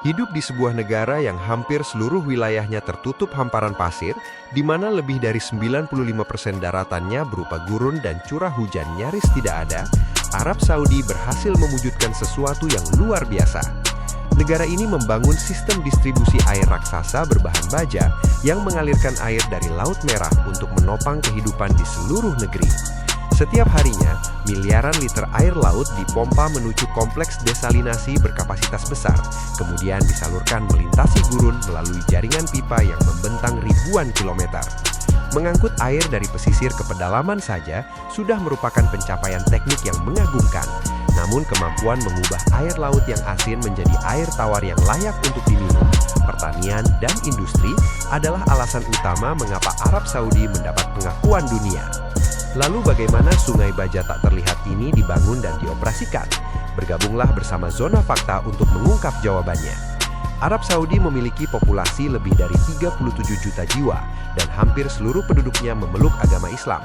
Hidup di sebuah negara yang hampir seluruh wilayahnya tertutup hamparan pasir, di mana lebih dari 95% daratannya berupa gurun dan curah hujan nyaris tidak ada, Arab Saudi berhasil mewujudkan sesuatu yang luar biasa. Negara ini membangun sistem distribusi air raksasa berbahan baja yang mengalirkan air dari Laut Merah untuk menopang kehidupan di seluruh negeri. Setiap harinya, miliaran liter air laut dipompa menuju kompleks desalinasi berkapasitas besar, kemudian disalurkan melintasi gurun melalui jaringan pipa yang membentang ribuan kilometer. Mengangkut air dari pesisir ke pedalaman saja sudah merupakan pencapaian teknik yang mengagumkan. Namun kemampuan mengubah air laut yang asin menjadi air tawar yang layak untuk diminum, pertanian, dan industri adalah alasan utama mengapa Arab Saudi mendapat pengakuan dunia. Lalu bagaimana Sungai Baja tak terlihat ini dibangun dan dioperasikan? Bergabunglah bersama Zona Fakta untuk mengungkap jawabannya. Arab Saudi memiliki populasi lebih dari 37 juta jiwa dan hampir seluruh penduduknya memeluk agama Islam.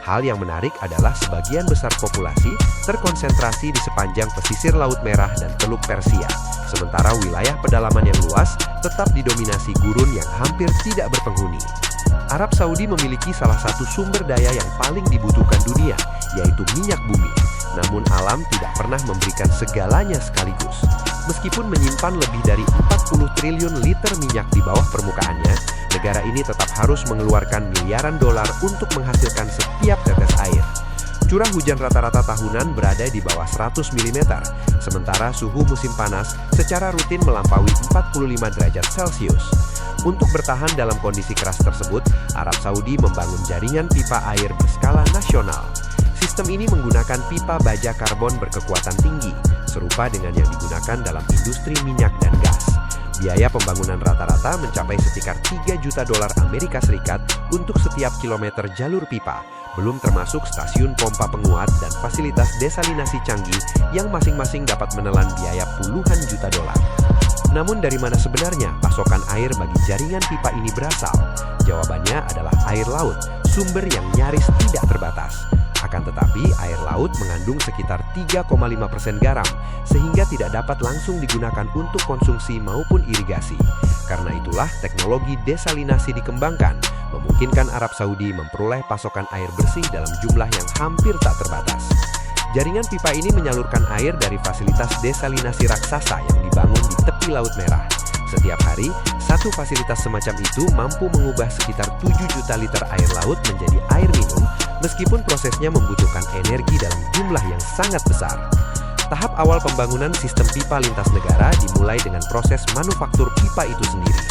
Hal yang menarik adalah sebagian besar populasi terkonsentrasi di sepanjang pesisir Laut Merah dan Teluk Persia, sementara wilayah pedalaman yang luas tetap didominasi gurun yang hampir tidak berpenghuni. Arab Saudi memiliki salah satu sumber daya yang paling dibutuhkan dunia, yaitu minyak bumi. Namun alam tidak pernah memberikan segalanya sekaligus. Meskipun menyimpan lebih dari 40 triliun liter minyak di bawah permukaannya, negara ini tetap harus mengeluarkan miliaran dolar untuk menghasilkan setiap tetes air. Curah hujan rata-rata tahunan berada di bawah 100 mm, sementara suhu musim panas secara rutin melampaui 45 derajat Celcius. Untuk bertahan dalam kondisi keras tersebut, Arab Saudi membangun jaringan pipa air berskala nasional. Sistem ini menggunakan pipa baja karbon berkekuatan tinggi, serupa dengan yang digunakan dalam industri minyak dan gas. Biaya pembangunan rata-rata mencapai sekitar 3 juta dolar Amerika Serikat untuk setiap kilometer jalur pipa, belum termasuk stasiun pompa penguat dan fasilitas desalinasi canggih yang masing-masing dapat menelan biaya puluhan juta dolar. Namun dari mana sebenarnya pasokan air bagi jaringan pipa ini berasal? Jawabannya adalah air laut, sumber yang nyaris tidak terbatas. Akan tetapi, air laut mengandung sekitar 3,5% garam, sehingga tidak dapat langsung digunakan untuk konsumsi maupun irigasi. Karena itulah teknologi desalinasi dikembangkan, memungkinkan Arab Saudi memperoleh pasokan air bersih dalam jumlah yang hampir tak terbatas. Jaringan pipa ini menyalurkan air dari fasilitas desalinasi raksasa yang dibangun di tepi Laut Merah. Setiap hari, satu fasilitas semacam itu mampu mengubah sekitar 7 juta liter air laut menjadi air minum, meskipun prosesnya membutuhkan energi dalam jumlah yang sangat besar. Tahap awal pembangunan sistem pipa lintas negara dimulai dengan proses manufaktur pipa itu sendiri.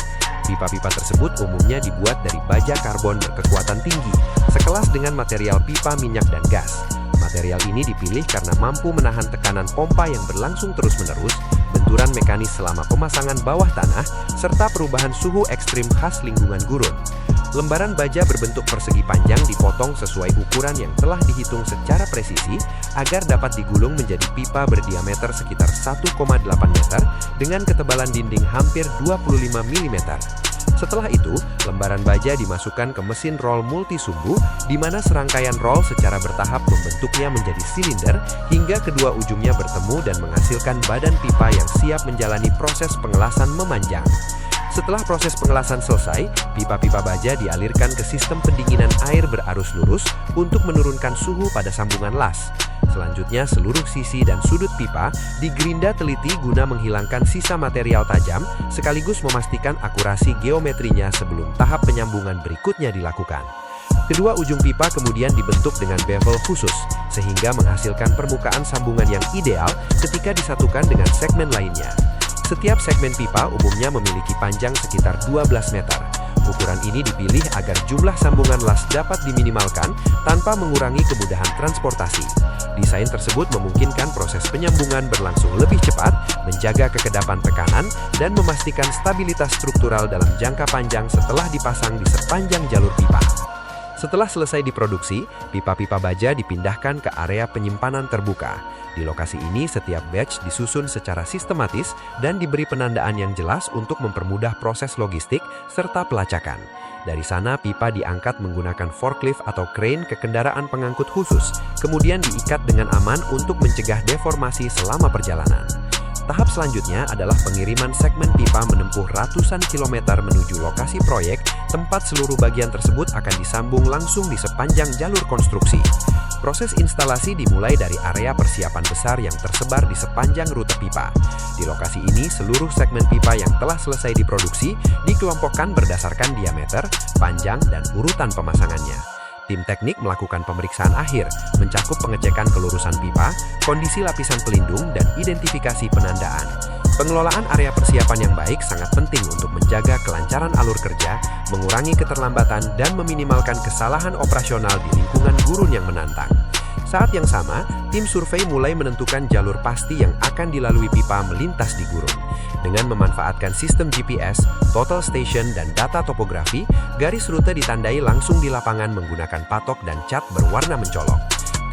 Pipa-pipa tersebut umumnya dibuat dari baja karbon berkekuatan tinggi, sekelas dengan material pipa minyak dan gas. Material ini dipilih karena mampu menahan tekanan pompa yang berlangsung terus-menerus, benturan mekanis selama pemasangan bawah tanah, serta perubahan suhu ekstrim khas lingkungan gurun. Lembaran baja berbentuk persegi panjang dipotong sesuai ukuran yang telah dihitung secara presisi agar dapat digulung menjadi pipa berdiameter sekitar 1,8 meter dengan ketebalan dinding hampir 25 mm. Setelah itu, lembaran baja dimasukkan ke mesin roll multisumbu, di mana serangkaian roll secara bertahap membentuknya menjadi silinder hingga kedua ujungnya bertemu dan menghasilkan badan pipa yang siap menjalani proses pengelasan memanjang. Setelah proses pengelasan selesai, pipa-pipa baja dialirkan ke sistem pendinginan air berarus lurus untuk menurunkan suhu pada sambungan las. Selanjutnya, seluruh sisi dan sudut pipa digerinda teliti guna menghilangkan sisa material tajam, sekaligus memastikan akurasi geometrinya sebelum tahap penyambungan berikutnya dilakukan. Kedua ujung pipa kemudian dibentuk dengan bevel khusus, sehingga menghasilkan permukaan sambungan yang ideal ketika disatukan dengan segmen lainnya. Setiap segmen pipa umumnya memiliki panjang sekitar 12 meter. Ukuran ini dipilih agar jumlah sambungan las dapat diminimalkan tanpa mengurangi kemudahan transportasi. Desain tersebut memungkinkan proses penyambungan berlangsung lebih cepat, menjaga kekedapan tekanan, dan memastikan stabilitas struktural dalam jangka panjang setelah dipasang di sepanjang jalur pipa. Setelah selesai diproduksi, pipa-pipa baja dipindahkan ke area penyimpanan terbuka. Di lokasi ini, setiap batch disusun secara sistematis dan diberi penandaan yang jelas untuk mempermudah proses logistik serta pelacakan. Dari sana, pipa diangkat menggunakan forklift atau crane ke kendaraan pengangkut khusus, kemudian diikat dengan aman untuk mencegah deformasi selama perjalanan. Tahap selanjutnya adalah pengiriman segmen pipa menempuh ratusan kilometer menuju lokasi proyek, tempat seluruh bagian tersebut akan disambung langsung di sepanjang jalur konstruksi. Proses instalasi dimulai dari area persiapan besar yang tersebar di sepanjang rute pipa. Di lokasi ini, seluruh segmen pipa yang telah selesai diproduksi dikelompokkan berdasarkan diameter, panjang, dan urutan pemasangannya. Tim teknik melakukan pemeriksaan akhir, mencakup pengecekan kelurusan pipa, kondisi lapisan pelindung, dan identifikasi penandaan. Pengelolaan area persiapan yang baik sangat penting untuk menjaga kelancaran alur kerja, mengurangi keterlambatan, dan meminimalkan kesalahan operasional di lingkungan gurun yang menantang. Saat yang sama, tim survei mulai menentukan jalur pasti yang akan dilalui pipa melintas di gurun. Dengan memanfaatkan sistem GPS, total station, dan data topografi, garis rute ditandai langsung di lapangan menggunakan patok dan cat berwarna mencolok.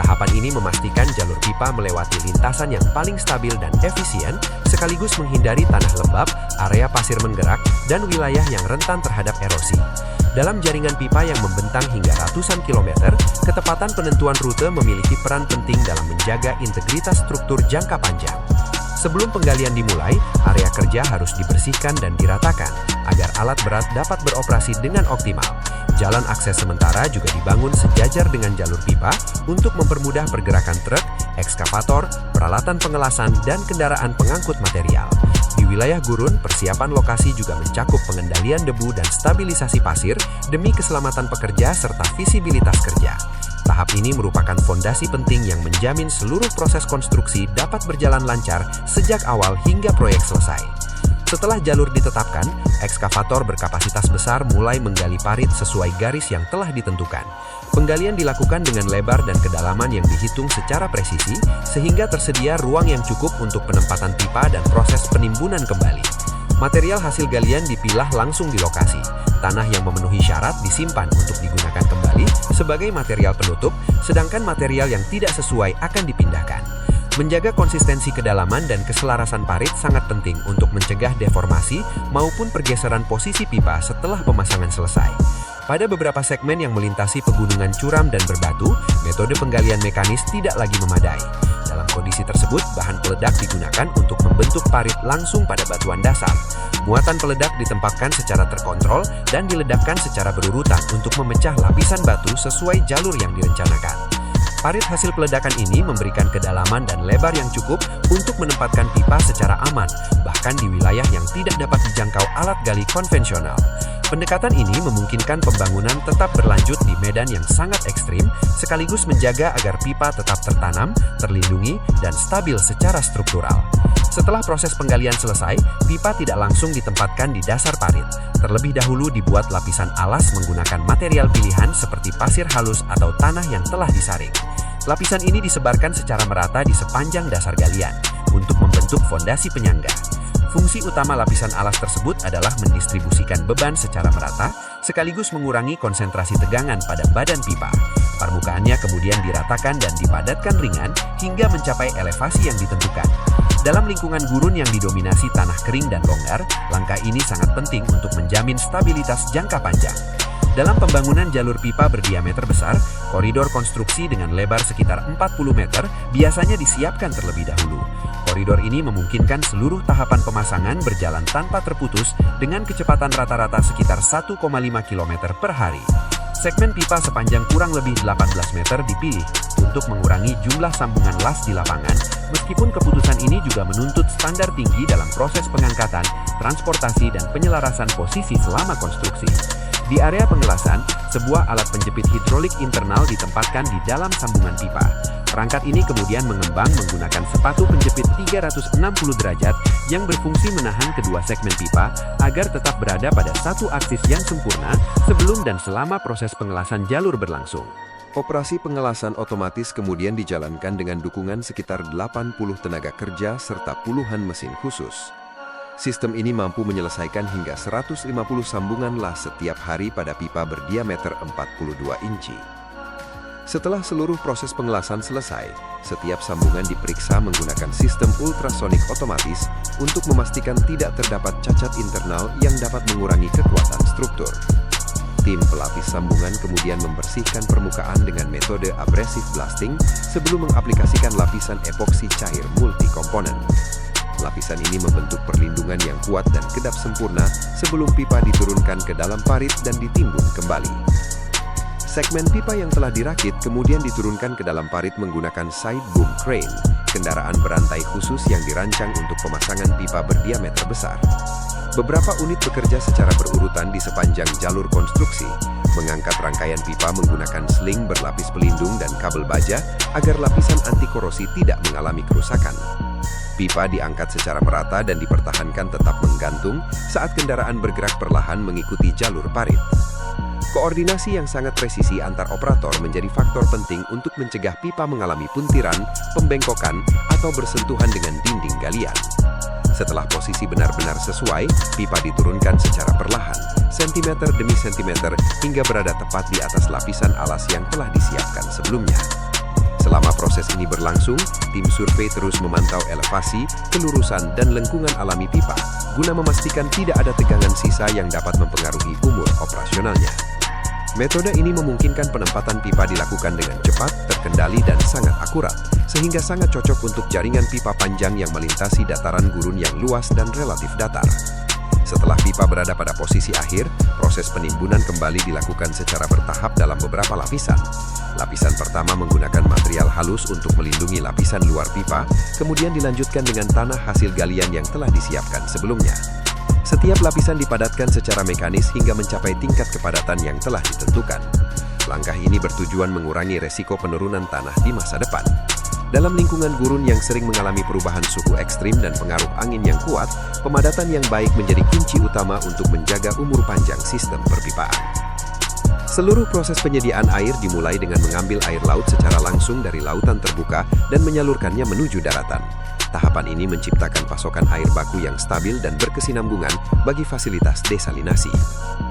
Tahapan ini memastikan jalur pipa melewati lintasan yang paling stabil dan efisien, sekaligus menghindari tanah lembab, area pasir menggerak, dan wilayah yang rentan terhadap erosi. Dalam jaringan pipa yang membentang hingga ratusan kilometer, ketepatan penentuan rute memiliki peran penting dalam menjaga integritas struktur jangka panjang. Sebelum penggalian dimulai, area kerja harus dibersihkan dan diratakan, agar alat berat dapat beroperasi dengan optimal. Jalan akses sementara juga dibangun sejajar dengan jalur pipa untuk mempermudah pergerakan truk, ekskavator, peralatan pengelasan, dan kendaraan pengangkut material. Di wilayah gurun, persiapan lokasi juga mencakup pengendalian debu dan stabilisasi pasir demi keselamatan pekerja serta visibilitas kerja. Tahap ini merupakan fondasi penting yang menjamin seluruh proses konstruksi dapat berjalan lancar sejak awal hingga proyek selesai. Setelah jalur ditetapkan, ekskavator berkapasitas besar mulai menggali parit sesuai garis yang telah ditentukan. Penggalian dilakukan dengan lebar dan kedalaman yang dihitung secara presisi, sehingga tersedia ruang yang cukup untuk penempatan pipa dan proses penimbunan kembali. Material hasil galian dipilah langsung di lokasi. Tanah yang memenuhi syarat disimpan untuk digunakan kembali sebagai material penutup, sedangkan material yang tidak sesuai akan dipindahkan. Menjaga konsistensi kedalaman dan keselarasan parit sangat penting untuk mencegah deformasi maupun pergeseran posisi pipa setelah pemasangan selesai. Pada beberapa segmen yang melintasi pegunungan curam dan berbatu, metode penggalian mekanis tidak lagi memadai. Dalam kondisi tersebut, bahan peledak digunakan untuk membentuk parit langsung pada batuan dasar. Muatan peledak ditempatkan secara terkontrol dan diledakkan secara berurutan untuk memecah lapisan batu sesuai jalur yang direncanakan. Parit hasil peledakan ini memberikan kedalaman dan lebar yang cukup untuk menempatkan pipa secara aman, bahkan di wilayah yang tidak dapat dijangkau alat gali konvensional. Pendekatan ini memungkinkan pembangunan tetap berlanjut di medan yang sangat ekstrim, sekaligus menjaga agar pipa tetap tertanam, terlindungi, dan stabil secara struktural. Setelah proses penggalian selesai, pipa tidak langsung ditempatkan di dasar parit. Terlebih dahulu dibuat lapisan alas menggunakan material pilihan seperti pasir halus atau tanah yang telah disaring. Lapisan ini disebarkan secara merata di sepanjang dasar galian untuk membentuk fondasi penyangga. Fungsi utama lapisan alas tersebut adalah mendistribusikan beban secara merata, sekaligus mengurangi konsentrasi tegangan pada badan pipa. Permukaannya kemudian diratakan dan dipadatkan ringan hingga mencapai elevasi yang ditentukan. Dalam lingkungan gurun yang didominasi tanah kering dan longgar, langkah ini sangat penting untuk menjamin stabilitas jangka panjang. Dalam pembangunan jalur pipa berdiameter besar, koridor konstruksi dengan lebar sekitar 40 meter biasanya disiapkan terlebih dahulu. Koridor ini memungkinkan seluruh tahapan pemasangan berjalan tanpa terputus dengan kecepatan rata-rata sekitar 1,5 km per hari. Segmen pipa sepanjang kurang lebih 18 meter dipilih untuk mengurangi jumlah sambungan las di lapangan, meskipun keputusan ini juga menuntut standar tinggi dalam proses pengangkatan, transportasi, dan penyelarasan posisi selama konstruksi. Di area pengelasan, sebuah alat penjepit hidrolik internal ditempatkan di dalam sambungan pipa. Perangkat ini kemudian mengembang menggunakan sepatu penjepit 360 derajat yang berfungsi menahan kedua segmen pipa agar tetap berada pada satu aksis yang sempurna sebelum dan selama proses pengelasan jalur berlangsung. Operasi pengelasan otomatis kemudian dijalankan dengan dukungan sekitar 80 tenaga kerja serta puluhan mesin khusus. Sistem ini mampu menyelesaikan hingga 150 sambungan las setiap hari pada pipa berdiameter 42 inci. Setelah seluruh proses pengelasan selesai, setiap sambungan diperiksa menggunakan sistem ultrasonik otomatis untuk memastikan tidak terdapat cacat internal yang dapat mengurangi kekuatan struktur. Tim pelapis sambungan kemudian membersihkan permukaan dengan metode abrasive blasting sebelum mengaplikasikan lapisan epoksi cair multi komponen. Lapisan ini membentuk perlindungan yang kuat dan kedap sempurna sebelum pipa diturunkan ke dalam parit dan ditimbun kembali. Segmen pipa yang telah dirakit kemudian diturunkan ke dalam parit menggunakan side boom crane, kendaraan berantai khusus yang dirancang untuk pemasangan pipa berdiameter besar. Beberapa unit bekerja secara berurutan di sepanjang jalur konstruksi, mengangkat rangkaian pipa menggunakan sling berlapis pelindung dan kabel baja agar lapisan anti korosi tidak mengalami kerusakan. Pipa diangkat secara merata dan dipertahankan tetap menggantung saat kendaraan bergerak perlahan mengikuti jalur parit. Koordinasi yang sangat presisi antar operator menjadi faktor penting untuk mencegah pipa mengalami puntiran, pembengkokan, atau bersentuhan dengan dinding galian. Setelah posisi benar-benar sesuai, pipa diturunkan secara perlahan, sentimeter demi sentimeter, hingga berada tepat di atas lapisan alas yang telah disiapkan sebelumnya. Selama proses ini berlangsung, tim survei terus memantau elevasi, kelurusan, dan lengkungan alami pipa, guna memastikan tidak ada tegangan sisa yang dapat mempengaruhi umur operasionalnya. Metode ini memungkinkan penempatan pipa dilakukan dengan cepat, terkendali, dan sangat akurat, sehingga sangat cocok untuk jaringan pipa panjang yang melintasi dataran gurun yang luas dan relatif datar. Setelah pipa berada pada posisi akhir, proses penimbunan kembali dilakukan secara bertahap dalam beberapa lapisan. Lapisan pertama menggunakan material halus untuk melindungi lapisan luar pipa, kemudian dilanjutkan dengan tanah hasil galian yang telah disiapkan sebelumnya. Setiap lapisan dipadatkan secara mekanis hingga mencapai tingkat kepadatan yang telah ditentukan. Langkah ini bertujuan mengurangi resiko penurunan tanah di masa depan. Dalam lingkungan gurun yang sering mengalami perubahan suhu ekstrim dan pengaruh angin yang kuat, pemadatan yang baik menjadi kunci utama untuk menjaga umur panjang sistem perpipaan. Seluruh proses penyediaan air dimulai dengan mengambil air laut secara langsung dari lautan terbuka dan menyalurkannya menuju daratan. Tahapan ini menciptakan pasokan air baku yang stabil dan berkesinambungan bagi fasilitas desalinasi.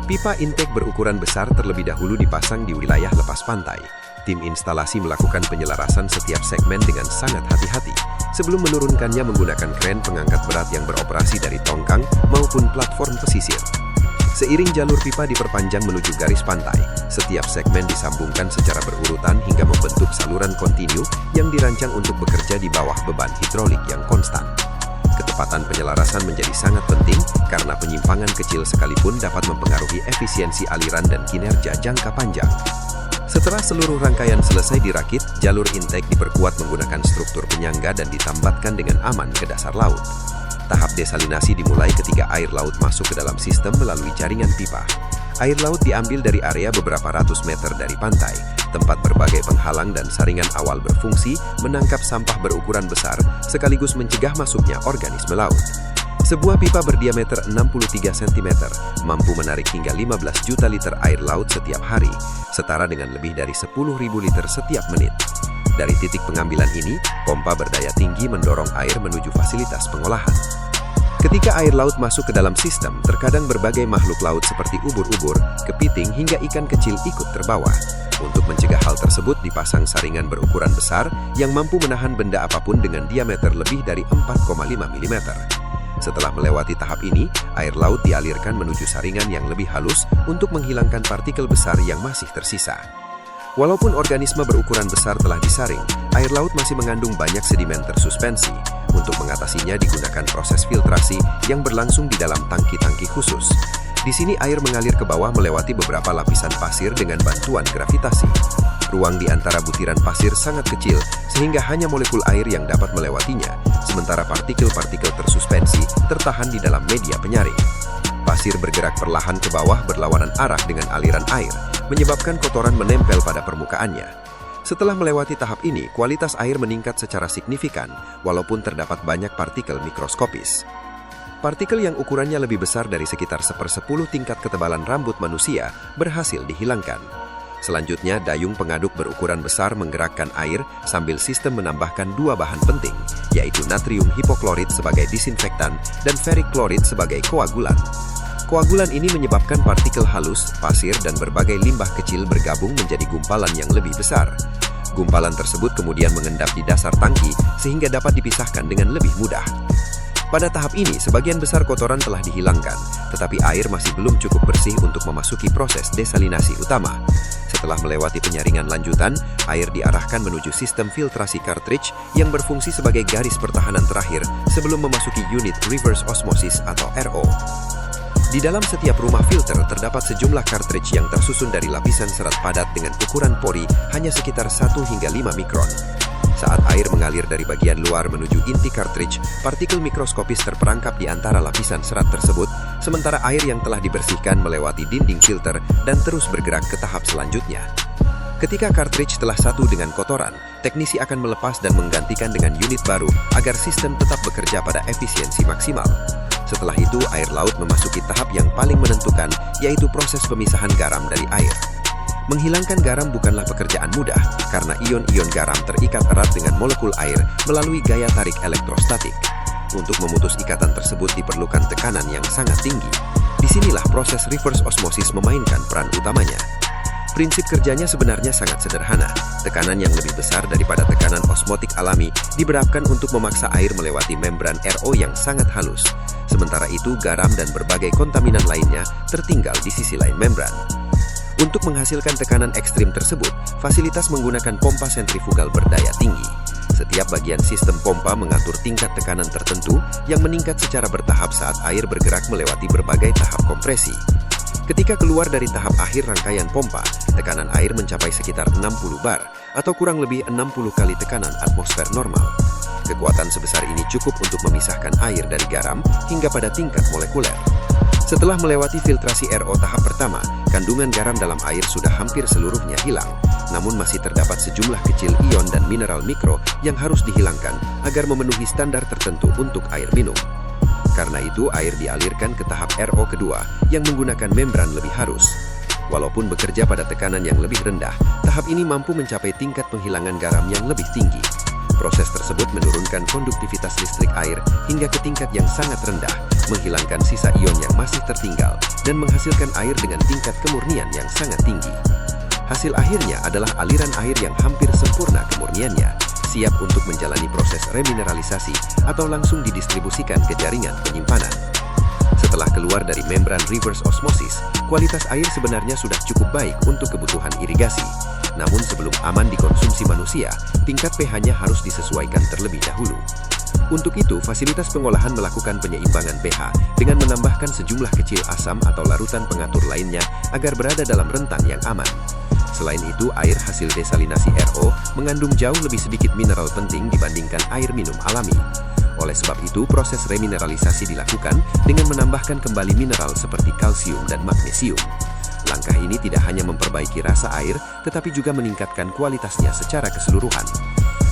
Pipa intake berukuran besar terlebih dahulu dipasang di wilayah lepas pantai. Tim instalasi melakukan penyelarasan setiap segmen dengan sangat hati-hati, sebelum menurunkannya menggunakan kren pengangkat berat yang beroperasi dari tongkang maupun platform pesisir. Seiring jalur pipa diperpanjang menuju garis pantai, setiap segmen disambungkan secara berurutan hingga membentuk saluran kontinu yang dirancang untuk bekerja di bawah beban hidrolik yang konstan. Ketepatan penyelarasan menjadi sangat penting karena penyimpangan kecil sekalipun dapat mempengaruhi efisiensi aliran dan kinerja jangka panjang. Setelah seluruh rangkaian selesai dirakit, jalur intake diperkuat menggunakan struktur penyangga dan ditambatkan dengan aman ke dasar laut. Tahap desalinasi dimulai ketika air laut masuk ke dalam sistem melalui jaringan pipa. Air laut diambil dari area beberapa ratus meter dari pantai, tempat berbagai penghalang dan saringan awal berfungsi menangkap sampah berukuran besar sekaligus mencegah masuknya organisme laut. Sebuah pipa berdiameter 63 cm mampu menarik hingga 15 juta liter air laut setiap hari, setara dengan lebih dari 10.000 liter setiap menit. Dari titik pengambilan ini, pompa berdaya tinggi mendorong air menuju fasilitas pengolahan. Ketika air laut masuk ke dalam sistem, terkadang berbagai makhluk laut seperti ubur-ubur, kepiting, hingga ikan kecil ikut terbawa. Untuk mencegah hal tersebut, dipasang saringan berukuran besar yang mampu menahan benda apapun dengan diameter lebih dari 4,5 mm. Setelah melewati tahap ini, air laut dialirkan menuju saringan yang lebih halus untuk menghilangkan partikel besar yang masih tersisa. Walaupun organisme berukuran besar telah disaring, air laut masih mengandung banyak sedimen tersuspensi. Untuk mengatasinya digunakan proses filtrasi yang berlangsung di dalam tangki-tangki khusus. Di sini air mengalir ke bawah melewati beberapa lapisan pasir dengan bantuan gravitasi. Ruang di antara butiran pasir sangat kecil sehingga hanya molekul air yang dapat melewatinya, sementara partikel-partikel tersuspensi tertahan di dalam media penyaring. Pasir bergerak perlahan ke bawah berlawanan arah dengan aliran air, menyebabkan kotoran menempel pada permukaannya. Setelah melewati tahap ini, kualitas air meningkat secara signifikan, walaupun terdapat banyak partikel mikroskopis. Partikel yang ukurannya lebih besar dari sekitar 1/10 tingkat ketebalan rambut manusia berhasil dihilangkan. Selanjutnya, dayung pengaduk berukuran besar menggerakkan air sambil sistem menambahkan dua bahan penting, yaitu natrium hipoklorit sebagai disinfektan dan ferric klorid sebagai koagulan. Koagulan ini menyebabkan partikel halus, pasir, dan berbagai limbah kecil bergabung menjadi gumpalan yang lebih besar. Gumpalan tersebut kemudian mengendap di dasar tangki sehingga dapat dipisahkan dengan lebih mudah. Pada tahap ini, sebagian besar kotoran telah dihilangkan, tetapi air masih belum cukup bersih untuk memasuki proses desalinasi utama. Setelah melewati penyaringan lanjutan, air diarahkan menuju sistem filtrasi cartridge yang berfungsi sebagai garis pertahanan terakhir sebelum memasuki unit reverse osmosis atau RO. Di dalam setiap rumah filter terdapat sejumlah cartridge yang tersusun dari lapisan serat padat dengan ukuran pori hanya sekitar 1 hingga 5 mikron. Saat air mengalir dari bagian luar menuju inti cartridge, partikel mikroskopis terperangkap di antara lapisan serat tersebut, sementara air yang telah dibersihkan melewati dinding filter dan terus bergerak ke tahap selanjutnya. Ketika cartridge telah satu dengan kotoran, teknisi akan melepas dan menggantikan dengan unit baru agar sistem tetap bekerja pada efisiensi maksimal. Setelah itu, air laut memasuki tahap yang paling menentukan, yaitu proses pemisahan garam dari air. Menghilangkan garam bukanlah pekerjaan mudah, karena ion-ion garam terikat erat dengan molekul air melalui gaya tarik elektrostatik. Untuk memutus ikatan tersebut diperlukan tekanan yang sangat tinggi. Disinilah proses reverse osmosis memainkan peran utamanya. Prinsip kerjanya sebenarnya sangat sederhana. Tekanan yang lebih besar daripada tekanan osmotik alami diberapkan untuk memaksa air melewati membran RO yang sangat halus. Sementara itu, garam dan berbagai kontaminan lainnya tertinggal di sisi lain membran. Untuk menghasilkan tekanan ekstrim tersebut, fasilitas menggunakan pompa sentrifugal berdaya tinggi. Setiap bagian sistem pompa mengatur tingkat tekanan tertentu yang meningkat secara bertahap saat air bergerak melewati berbagai tahap kompresi. Ketika keluar dari tahap akhir rangkaian pompa, tekanan air mencapai sekitar 60 bar, atau kurang lebih 60 kali tekanan atmosfer normal. Kekuatan sebesar ini cukup untuk memisahkan air dari garam hingga pada tingkat molekuler. Setelah melewati filtrasi RO tahap pertama, kandungan garam dalam air sudah hampir seluruhnya hilang, namun masih terdapat sejumlah kecil ion dan mineral mikro yang harus dihilangkan agar memenuhi standar tertentu untuk air minum. Karena itu, air dialirkan ke tahap RO kedua yang menggunakan membran lebih halus. Walaupun bekerja pada tekanan yang lebih rendah, tahap ini mampu mencapai tingkat penghilangan garam yang lebih tinggi. Proses tersebut menurunkan konduktivitas listrik air hingga ke tingkat yang sangat rendah, menghilangkan sisa ion yang masih tertinggal, dan menghasilkan air dengan tingkat kemurnian yang sangat tinggi. Hasil akhirnya adalah aliran air yang hampir sempurna kemurniannya, siap untuk menjalani proses remineralisasi atau langsung didistribusikan ke jaringan penyimpanan. Setelah keluar dari membran reverse osmosis, kualitas air sebenarnya sudah cukup baik untuk kebutuhan irigasi. Namun sebelum aman dikonsumsi manusia, tingkat pH-nya harus disesuaikan terlebih dahulu. Untuk itu, fasilitas pengolahan melakukan penyeimbangan pH dengan menambahkan sejumlah kecil asam atau larutan pengatur lainnya agar berada dalam rentang yang aman. Selain itu, air hasil desalinasi RO mengandung jauh lebih sedikit mineral penting dibandingkan air minum alami. Oleh sebab itu, proses remineralisasi dilakukan dengan menambahkan kembali mineral seperti kalsium dan magnesium. Langkah ini tidak hanya memperbaiki rasa air, tetapi juga meningkatkan kualitasnya secara keseluruhan.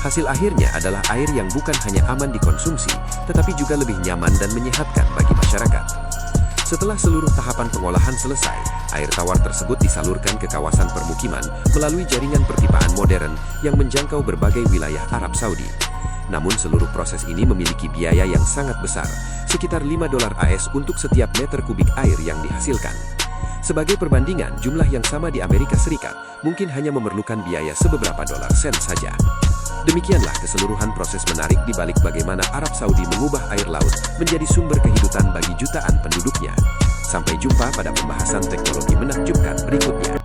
Hasil akhirnya adalah air yang bukan hanya aman dikonsumsi, tetapi juga lebih nyaman dan menyehatkan bagi masyarakat. Setelah seluruh tahapan pengolahan selesai, air tawar tersebut disalurkan ke kawasan permukiman melalui jaringan perpipaan modern yang menjangkau berbagai wilayah Arab Saudi. Namun seluruh proses ini memiliki biaya yang sangat besar, sekitar $5 AS untuk setiap meter kubik air yang dihasilkan. Sebagai perbandingan, jumlah yang sama di Amerika Serikat mungkin hanya memerlukan biaya sebeberapa dolar sen saja. Demikianlah keseluruhan proses menarik di balik bagaimana Arab Saudi mengubah air laut menjadi sumber kehidupan bagi jutaan penduduknya. Sampai jumpa pada pembahasan teknologi menakjubkan berikutnya.